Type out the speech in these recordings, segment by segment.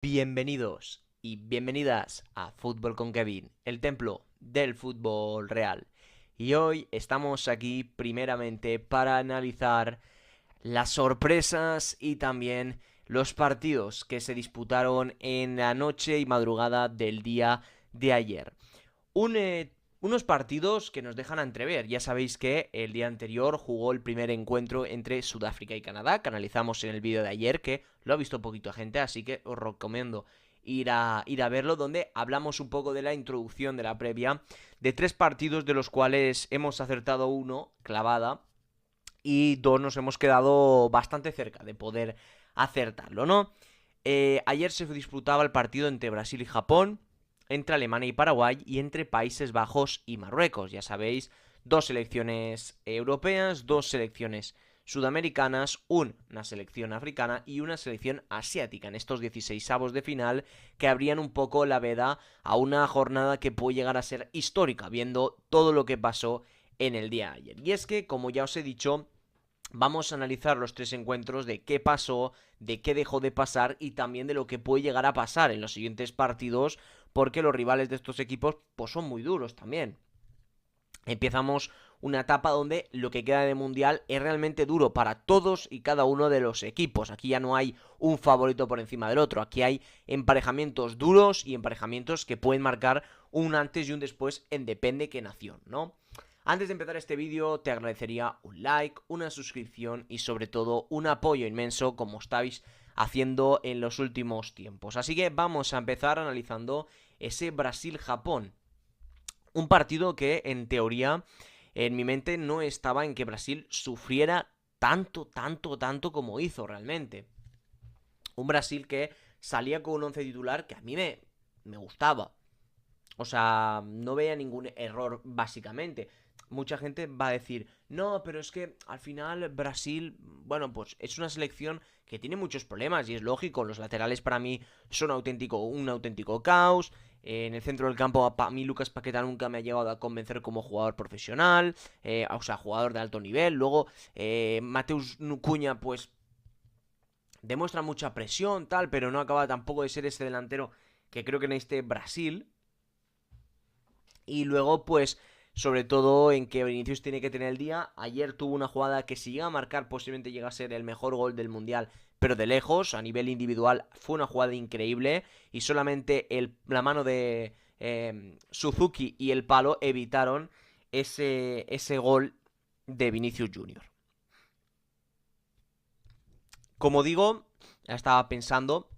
Bienvenidos y bienvenidas a Fútbol con Kevin, el templo del fútbol real. Y hoy estamos aquí primeramente para analizar las sorpresas y también los partidos que se disputaron en la noche y madrugada del día de ayer. Unos partidos que nos dejan entrever. Ya sabéis que el día anterior jugó el primer encuentro entre Sudáfrica y Canadá, que analizamos en el vídeo de ayer, que lo ha visto poquito gente, así que os recomiendo ir a verlo, donde hablamos un poco de la introducción de la previa, de tres partidos de los cuales hemos acertado uno, clavada, y dos nos hemos quedado bastante cerca de poder acertarlo, ¿no? Ayer se disputaba el partido entre Brasil y Japón, entre Alemania y Paraguay y entre Países Bajos y Marruecos. Ya sabéis, dos selecciones europeas, dos selecciones sudamericanas, una selección africana y una selección asiática en estos 16avos de final que abrían un poco la veda a una jornada que puede llegar a ser histórica, viendo todo lo que pasó en el día de ayer. Y es que, como ya os he dicho, vamos a analizar los tres encuentros de qué pasó, de qué dejó de pasar y también de lo que puede llegar a pasar en los siguientes partidos, porque los rivales de estos equipos pues son muy duros también. Empezamos una etapa donde lo que queda de mundial es realmente duro para todos y cada uno de los equipos. Aquí ya no hay un favorito por encima del otro. Aquí hay emparejamientos duros y emparejamientos que pueden marcar un antes y un después en depende qué nación, ¿no? Antes de empezar este vídeo te agradecería un like, una suscripción y sobre todo un apoyo inmenso como estáis haciendo en los últimos tiempos. Así que vamos a empezar analizando ese Brasil-Japón. Un partido que en teoría en mi mente no estaba en que Brasil sufriera tanto como hizo realmente. Un Brasil que salía con un once titular que a mí me gustaba. O sea, no veía ningún error básicamente. Mucha gente va a decir, no, pero es que al final Brasil, bueno, pues es una selección que tiene muchos problemas y es lógico. Los laterales para mí son un auténtico caos. En el centro del campo, para mí Lucas Paqueta nunca me ha llegado a convencer como jugador profesional, o sea, jugador de alto nivel. Luego, Mateus Cuña, pues demuestra mucha presión, tal, pero no acaba tampoco de ser ese delantero que creo que en este Brasil. Y luego, pues, sobre todo en que Vinicius tiene que tener el día. Ayer tuvo una jugada que si llega a marcar posiblemente llega a ser el mejor gol del Mundial, pero de lejos, a nivel individual, fue una jugada increíble. Y solamente la mano de Suzuki y el palo evitaron ese gol de Vinicius Junior. Como digo, ya estaba pensando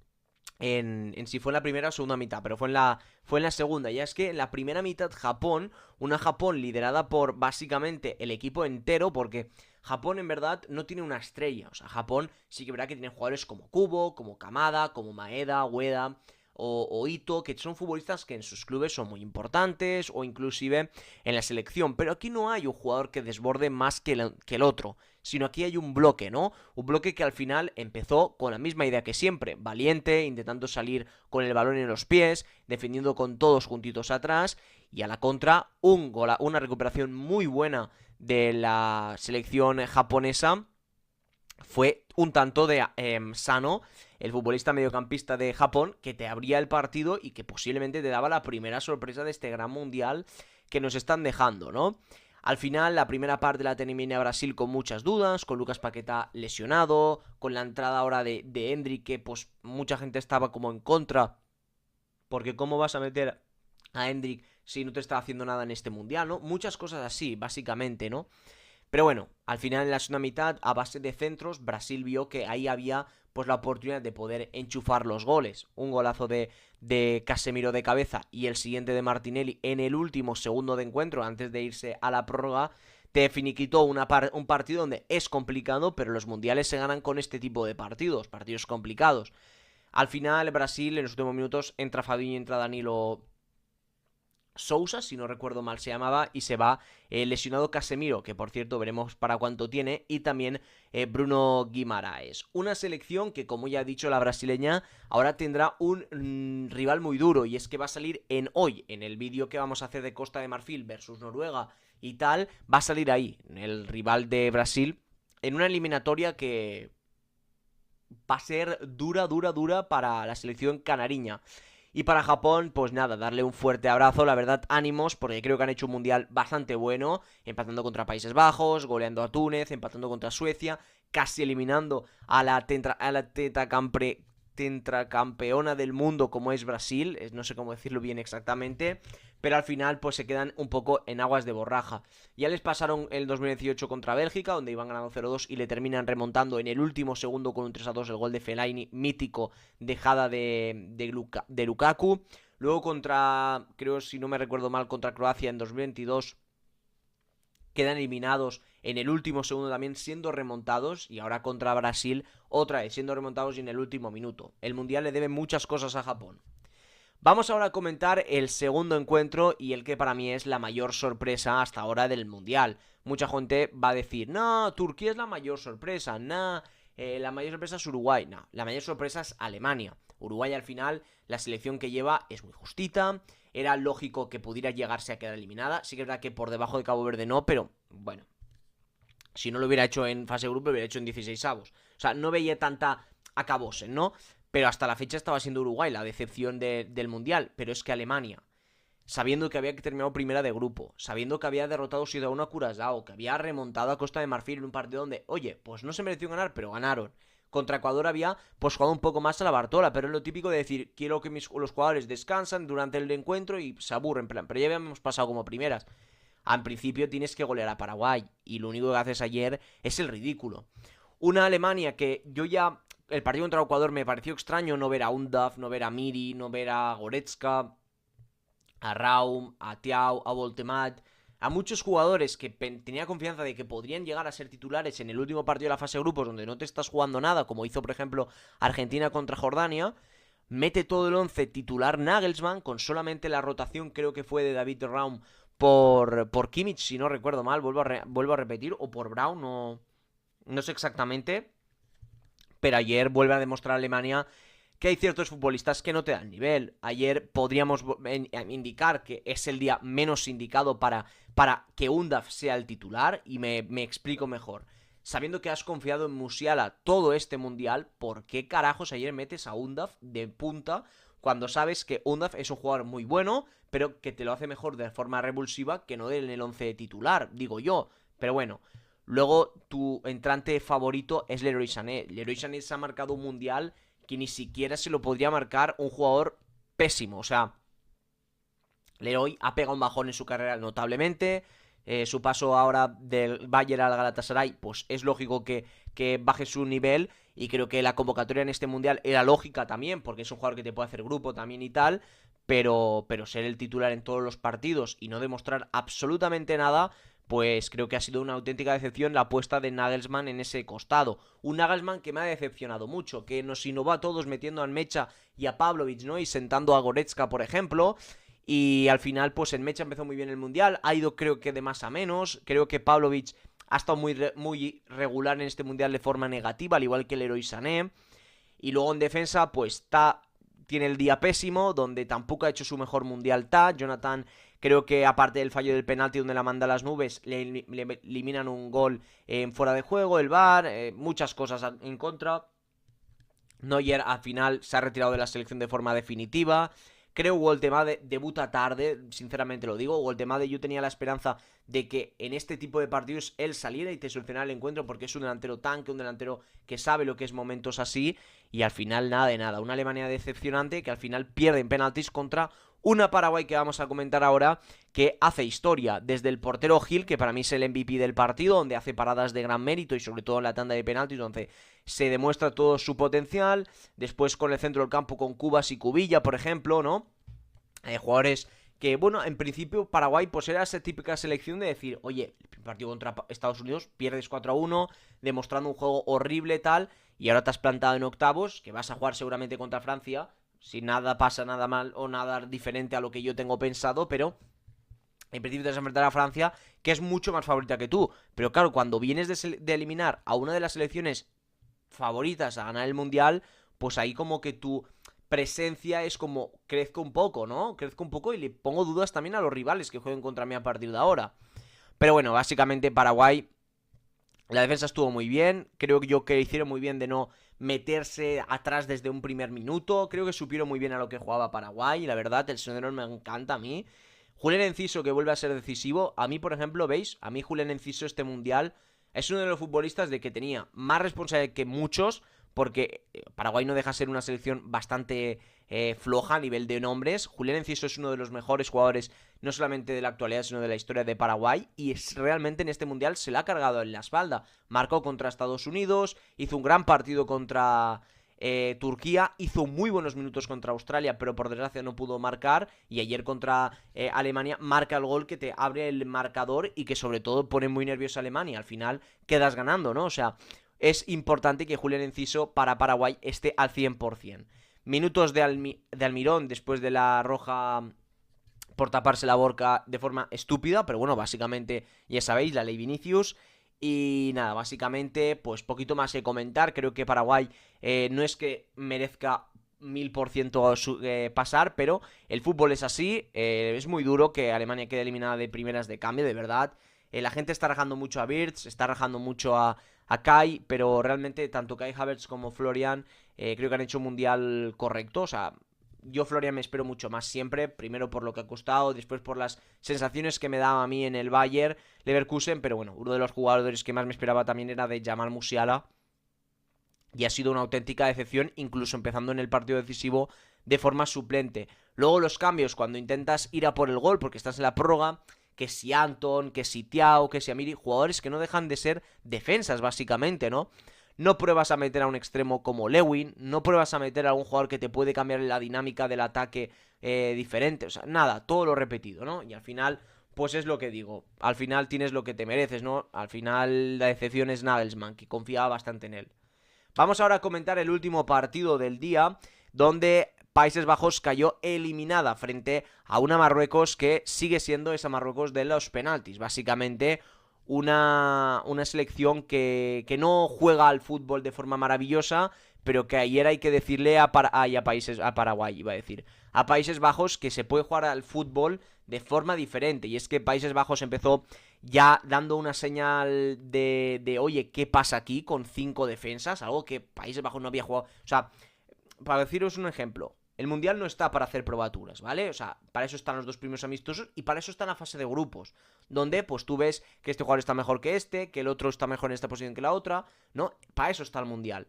en si fue en la primera o segunda mitad, pero fue en la segunda. Ya es que en la primera mitad Japón, una Japón liderada por básicamente el equipo entero, porque Japón en verdad no tiene una estrella. O sea, Japón sí que verá que tiene jugadores como Kubo, como Kamada, como Maeda, Ueda o Ito, que son futbolistas que en sus clubes son muy importantes o inclusive en la selección. Pero aquí no hay un jugador que desborde más que el otro, sino aquí hay un bloque, ¿no? Un bloque que al final empezó con la misma idea que siempre, valiente, intentando salir con el balón en los pies, defendiendo con todos juntitos atrás, y a la contra una recuperación muy buena de la selección japonesa. Fue un tanto de Sano, el futbolista mediocampista de Japón, que te abría el partido y que posiblemente te daba la primera sorpresa de este gran mundial que nos están dejando, ¿no? Al final, la primera parte la termina Brasil con muchas dudas, con Lucas Paqueta lesionado, con la entrada ahora de Endrick, que pues mucha gente estaba como en contra, porque ¿cómo vas a meter a Endrick si no te está haciendo nada en este mundial, ¿no? Muchas cosas así, básicamente, ¿no? Pero bueno, al final en la segunda mitad, a base de centros, Brasil vio que ahí había pues la oportunidad de poder enchufar los goles. Un golazo de Casemiro de cabeza y el siguiente de Martinelli en el último segundo de encuentro, antes de irse a la prórroga, te finiquitó un partido donde es complicado, pero los mundiales se ganan con este tipo de partidos complicados. Al final, Brasil, en los últimos minutos, entra Fabinho y entra Danilo Sousa, si no recuerdo mal se llamaba, y se va lesionado Casemiro, que por cierto veremos para cuánto tiene, y también Bruno Guimaraes. Una selección que, como ya ha dicho la brasileña, ahora tendrá un rival muy duro, y es que va a salir en el vídeo que vamos a hacer de Costa de Marfil versus Noruega y tal, va a salir ahí, el rival de Brasil, en una eliminatoria que va a ser dura, dura, dura para la selección canariña. Y para Japón, pues nada, darle un fuerte abrazo, la verdad, ánimos, porque creo que han hecho un mundial bastante bueno, empatando contra Países Bajos, goleando a Túnez, empatando contra Suecia, casi eliminando a la tetracampeona del mundo como es Brasil, no sé cómo decirlo bien exactamente, pero al final pues se quedan un poco en aguas de borraja. Ya les pasaron el 2018 contra Bélgica, donde iban ganando 0-2 y le terminan remontando en el último segundo con un 3-2 el gol de Fellaini, mítico, dejada de Lukaku. Luego contra, creo si no me recuerdo mal, contra Croacia en 2022 quedan eliminados en el último segundo también siendo remontados, y ahora contra Brasil otra vez siendo remontados y en el último minuto. El Mundial le debe muchas cosas a Japón. Vamos ahora a comentar el segundo encuentro y el que para mí es la mayor sorpresa hasta ahora del Mundial. Mucha gente va a decir, no, Turquía es la mayor sorpresa, no, la mayor sorpresa es Uruguay. No, la mayor sorpresa es Alemania. Uruguay al final, la selección que lleva es muy justita, era lógico que pudiera llegarse a quedar eliminada. Sí que es verdad que por debajo de Cabo Verde no, pero bueno, si no lo hubiera hecho en fase de grupo, lo hubiera hecho en 16avos. O sea, no veía tanta acabose, ¿no? Pero hasta la fecha estaba siendo Uruguay la decepción del Mundial. Pero es que Alemania, sabiendo que había terminado primera de grupo, sabiendo que había derrotado 7-1 a Curazao, que había remontado a Costa de Marfil en un partido donde, oye, pues no se mereció ganar, pero ganaron. Contra Ecuador había pues jugado un poco más a la Bartola, pero es lo típico de decir, quiero que los jugadores descansan durante el encuentro y se aburren, pero ya habíamos pasado como primeras. En principio tienes que golear a Paraguay y lo único que haces ayer es el ridículo. Una Alemania que yo ya, el partido contra Ecuador me pareció extraño no ver a Undav, no ver a Miri, no ver a Goretzka, a Raum, a Thiaw, a Voltemat, a muchos jugadores que tenía confianza de que podrían llegar a ser titulares en el último partido de la fase de grupos donde no te estás jugando nada, como hizo por ejemplo Argentina contra Jordania. Mete todo el 11 titular Nagelsmann con solamente la rotación, creo que fue de David Raum por Kimmich, si no recuerdo mal, vuelvo a repetir, o por Brown, no sé exactamente, pero ayer vuelve a demostrar a Alemania que hay ciertos futbolistas que no te dan nivel. Ayer podríamos indicar que es el día menos indicado para que Undav sea el titular, y me explico mejor. Sabiendo que has confiado en Musiala todo este mundial, ¿por qué carajos ayer metes a Undav de punta cuando sabes que Undav es un jugador muy bueno, pero que te lo hace mejor de forma revulsiva que no en el 11 titular, digo yo? Pero bueno, luego tu entrante favorito es Leroy Sané. Leroy Sané se ha marcado un mundial que ni siquiera se lo podría marcar un jugador pésimo. O sea, Leroy ha pegado un bajón en su carrera notablemente. Su paso ahora del Bayern al Galatasaray, pues es lógico que baje su nivel. Y creo que la convocatoria en este mundial era lógica también, porque es un jugador que te puede hacer grupo también y tal. Pero ser el titular en todos los partidos y no demostrar absolutamente nada, pues creo que ha sido una auténtica decepción la apuesta de Nagelsmann en ese costado. Un Nagelsmann que me ha decepcionado mucho, que nos innovó a todos metiendo a Mecha y a Pavlovic, ¿no? Y sentando a Goretzka, por ejemplo. Y al final, pues en Mecha empezó muy bien el Mundial, ha ido creo que de más a menos. Creo que Pavlovic ha estado muy regular en este Mundial de forma negativa, al igual que el Leroy Sané. Y luego en defensa, pues tiene el día pésimo, donde tampoco ha hecho su mejor Mundial Jonathan. Creo que aparte del fallo del penalti donde la manda a las nubes, le eliminan un gol en fuera de juego, el VAR, muchas cosas en contra. Neuer al final se ha retirado de la selección de forma definitiva. Creo que Woltemade debuta tarde, sinceramente lo digo. Woltemade, yo tenía la esperanza de que en este tipo de partidos él saliera y te solucionara el encuentro, porque es un delantero tanque, un delantero que sabe lo que es momentos así. Y al final nada de nada, una Alemania decepcionante que al final pierde en penaltis contra una Paraguay que vamos a comentar ahora, que hace historia desde el portero Gil, que para mí es el MVP del partido, donde hace paradas de gran mérito y sobre todo en la tanda de penaltis, donde se demuestra todo su potencial. Después con el centro del campo con Cubas y Cubilla, por ejemplo, ¿no? Jugadores que, bueno, en principio Paraguay pues era esa típica selección de decir, oye, el partido contra Estados Unidos pierdes 4-1, demostrando un juego horrible tal, y ahora te has plantado en octavos, que vas a jugar seguramente contra Francia, si nada pasa nada mal o nada diferente a lo que yo tengo pensado, pero en principio te vas a enfrentar a Francia, que es mucho más favorita que tú. Pero claro, cuando vienes de eliminar a una de las selecciones favoritas a ganar el Mundial, pues ahí como que tu presencia es como crezco un poco, ¿no? Crezco un poco y le pongo dudas también a los rivales que jueguen contra mí a partir de ahora. Pero bueno, básicamente Paraguay, la defensa estuvo muy bien. Creo yo que hicieron muy bien de no meterse atrás desde un primer minuto. Creo que supieron muy bien a lo que jugaba Paraguay, y la verdad, el señor me encanta a mí. Julián Enciso, que vuelve a ser decisivo. A mí, por ejemplo, ¿veis? A mí Julián Enciso este mundial es uno de los futbolistas de que tenía más responsabilidad que muchos, porque Paraguay no deja ser una selección bastante floja a nivel de nombres. Julián Enciso es uno de los mejores jugadores, no solamente de la actualidad, sino de la historia de Paraguay, y realmente en este mundial se la ha cargado en la espalda. Marcó contra Estados Unidos, hizo un gran partido contra Turquía, hizo muy buenos minutos contra Australia, pero por desgracia no pudo marcar, y ayer contra Alemania marca el gol que te abre el marcador y que sobre todo pone muy nervioso a Alemania. Al final quedas ganando, ¿no? O sea, es importante que Julián Enciso para Paraguay esté al 100%. Minutos de Almirón después de la roja por taparse la boca de forma estúpida, pero bueno, básicamente ya sabéis, la ley Vinicius. Y nada, básicamente, pues poquito más que comentar. Creo que Paraguay no es que merezca 1000% pasar, pero el fútbol es así. Es muy duro que Alemania quede eliminada de primeras de cambio, de verdad. La gente está rajando mucho a Wirtz, está rajando mucho a Kai, pero realmente tanto Kai Havertz como Florian creo que han hecho un mundial correcto. O sea, yo Florian me espero mucho más siempre, primero por lo que ha costado, después por las sensaciones que me daba a mí en el Bayer Leverkusen, pero bueno, uno de los jugadores que más me esperaba también era de Jamal Musiala, y ha sido una auténtica decepción, incluso empezando en el partido decisivo de forma suplente. Luego los cambios, cuando intentas ir a por el gol, porque estás en la prórroga, que si Anton, que si Thiago, que si Amiri, jugadores que no dejan de ser defensas, básicamente, ¿no? No pruebas a meter a un extremo como Lewin, no pruebas a meter a un jugador que te puede cambiar la dinámica del ataque diferente, o sea, nada, todo lo repetido, ¿no? Y al final, pues es lo que digo, al final tienes lo que te mereces, ¿no? Al final la decepción es Nagelsmann, que confiaba bastante en él. Vamos ahora a comentar el último partido del día, donde Países Bajos cayó eliminada frente a una Marruecos que sigue siendo esa Marruecos de los penaltis. Básicamente una selección que no juega al fútbol de forma maravillosa, pero que ayer hay que decirle a Paraguay, iba a decir, a Países Bajos, que se puede jugar al fútbol de forma diferente. Y es que Países Bajos empezó ya dando una señal de oye, ¿qué pasa aquí con 5 defensas? Algo que Países Bajos no había jugado. O sea, para deciros un ejemplo, el Mundial no está para hacer probaturas, ¿vale? O sea, para eso están los dos primeros amistosos y para eso está la fase de grupos, donde pues tú ves que este jugador está mejor que este, que el otro está mejor en esta posición que la otra, ¿no? Para eso está el Mundial.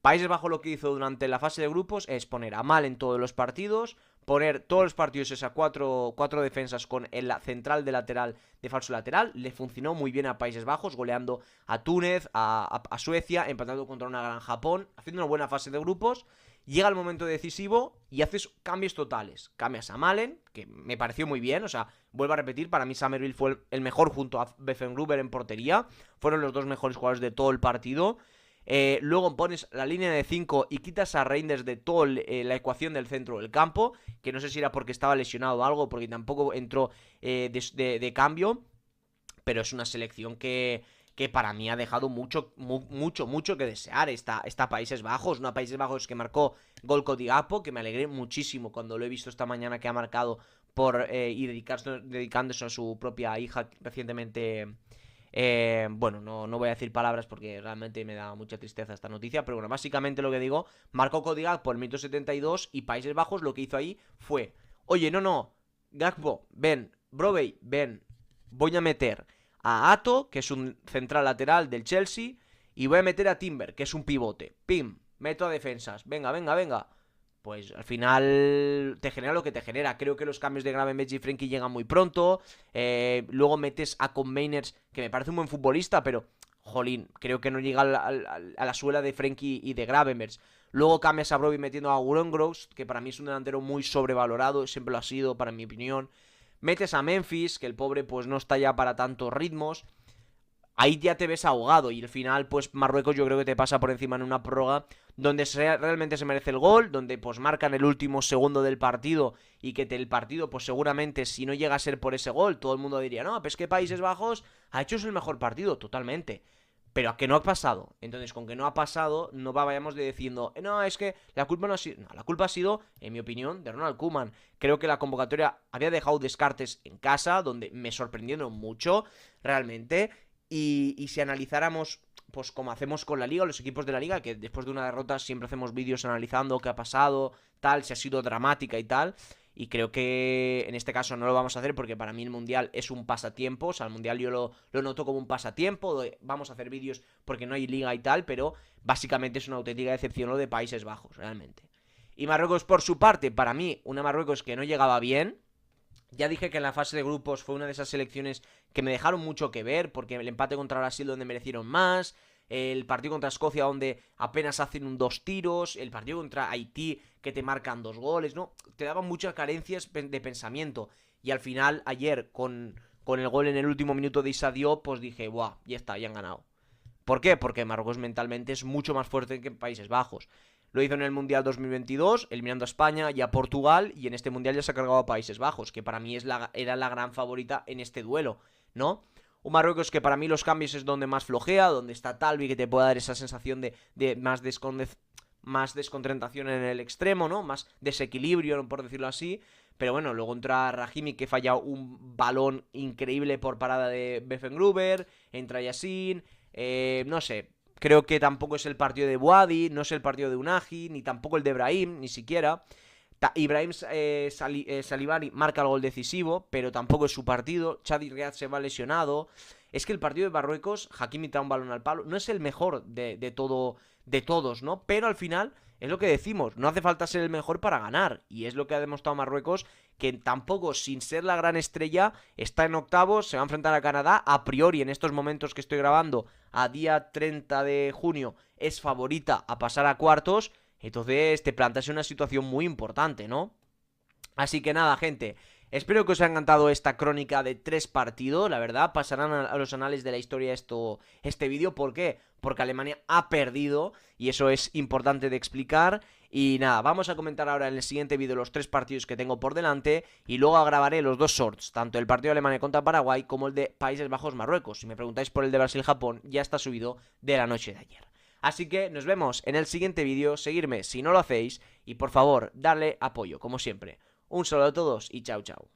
Países Bajos lo que hizo durante la fase de grupos es poner a Mal en todos los partidos, poner todos los partidos esas cuatro defensas con el central de lateral, de falso lateral. Le funcionó muy bien a Países Bajos, goleando a Túnez, a Suecia, empatando contra una gran Japón, haciendo una buena fase de grupos. Llega el momento decisivo y haces cambios totales. Cambias a Malen, que me pareció muy bien, o sea, vuelvo a repetir, para mí Summerville fue el mejor junto a Beffengruber en portería. Fueron los dos mejores jugadores de todo el partido. Luego pones la línea de 5 y quitas a Reinders de toda la ecuación del centro del campo, que no sé si era porque estaba lesionado o algo, porque tampoco entró de cambio, pero es una selección que para mí ha dejado mucho que desear. Está Países Bajos, una Países Bajos que marcó gol Codigapo, que me alegré muchísimo cuando lo he visto esta mañana, que ha marcado y dedicándose a su propia hija recientemente. Bueno, no voy a decir palabras porque realmente me da mucha tristeza esta noticia, pero bueno, básicamente lo que digo, marcó Codigapo por el minuto 72 y Países Bajos lo que hizo ahí fue, oye, no, Gakpo, ven, Brovey, ven, voy a meter a Ato, que es un central lateral del Chelsea, y voy a meter a Timber, que es un pivote. Pim, meto a defensas. Venga. Pues al final te genera lo que te genera. Creo que los cambios de Gravenberch y Frenkie llegan muy pronto. Luego metes a Koopmeiners, que me parece un buen futbolista, pero jolín, creo que no llega a la suela de Frenkie y de Gravenberch. Luego cambias a Broby metiendo a Gröngross, que para mí es un delantero muy sobrevalorado, siempre lo ha sido, para mi opinión. Metes a Memphis, que el pobre pues no está ya para tantos ritmos. Ahí ya te ves ahogado y al final pues Marruecos yo creo que te pasa por encima en una prórroga donde realmente se merece el gol, donde pues marcan el último segundo del partido y que el partido pues seguramente si no llega a ser por ese gol todo el mundo diría, no, pues que Países Bajos ha hecho el mejor partido, totalmente. Pero a que no ha pasado. Entonces, con que no ha pasado, no vayamos diciendo, no, es que la culpa no ha sido. No, la culpa ha sido, en mi opinión, de Ronald Koeman. Creo que la convocatoria había dejado Descartes en casa, donde me sorprendieron mucho, realmente. Y si analizáramos pues como hacemos con la liga, los equipos de la liga, que después de una derrota siempre hacemos vídeos analizando qué ha pasado, tal, si ha sido dramática y tal. Y creo que en este caso no lo vamos a hacer porque para mí el Mundial es un pasatiempo. O sea, el Mundial yo lo noto como un pasatiempo. Vamos a hacer vídeos porque no hay liga y tal, pero básicamente es una auténtica decepción lo de Países Bajos, realmente. Y Marruecos, por su parte, para mí, una Marruecos que no llegaba bien. Ya dije que en la fase de grupos fue una de esas selecciones que me dejaron mucho que ver, porque el empate contra Brasil donde merecieron más, el partido contra Escocia donde apenas hacen un 2 tiros, el partido contra Haití que te marcan 2 goles, ¿no? Te daban muchas carencias de pensamiento. Y al final, ayer, con el gol en el último minuto de Issa Diop, pues dije, ¡buah! Ya está, ya han ganado. ¿Por qué? Porque Marruecos mentalmente es mucho más fuerte que Países Bajos. Lo hizo en el Mundial 2022, eliminando a España y a Portugal, y en este Mundial ya se ha cargado a Países Bajos, que para mí era la gran favorita en este duelo, ¿no? Un Marruecos que para mí los cambios es donde más flojea, donde está Talbi, que te puede dar esa sensación de más desconcentración en el extremo, ¿no? Más desequilibrio, por decirlo así. Pero bueno, luego entra Rahimi, que falla un balón increíble por parada de Beffengruber, entra Yassin, no sé, creo que tampoco es el partido de Boadi, no es el partido de Unagi, ni tampoco el de Brahim, ni siquiera. Ibrahim Salibari marca el gol decisivo, pero tampoco es su partido. Chadi Riad se va lesionado. Es que el partido de Marruecos, Hakimi da un balón al palo, no es el mejor de todos, ¿no? Pero al final es lo que decimos, no hace falta ser el mejor para ganar. Y es lo que ha demostrado Marruecos, que tampoco, sin ser la gran estrella, está en octavos, se va a enfrentar a Canadá. A priori, en estos momentos que estoy grabando, a día 30 de junio, es favorita a pasar a cuartos. Entonces te planteas una situación muy importante, ¿no? Así que nada, gente, espero que os haya encantado esta crónica de 3 partidos. La verdad, pasarán a los anales de la historia este vídeo. ¿Por qué? Porque Alemania ha perdido y eso es importante de explicar. Y nada, vamos a comentar ahora en el siguiente vídeo los 3 partidos que tengo por delante. Y luego grabaré los 2 shorts, tanto el partido de Alemania contra Paraguay como el de Países Bajos-Marruecos. Si me preguntáis por el de Brasil-Japón, ya está subido de la noche de ayer. Así que nos vemos en el siguiente vídeo, seguirme si no lo hacéis y por favor, darle apoyo, como siempre. Un saludo a todos y chao chao.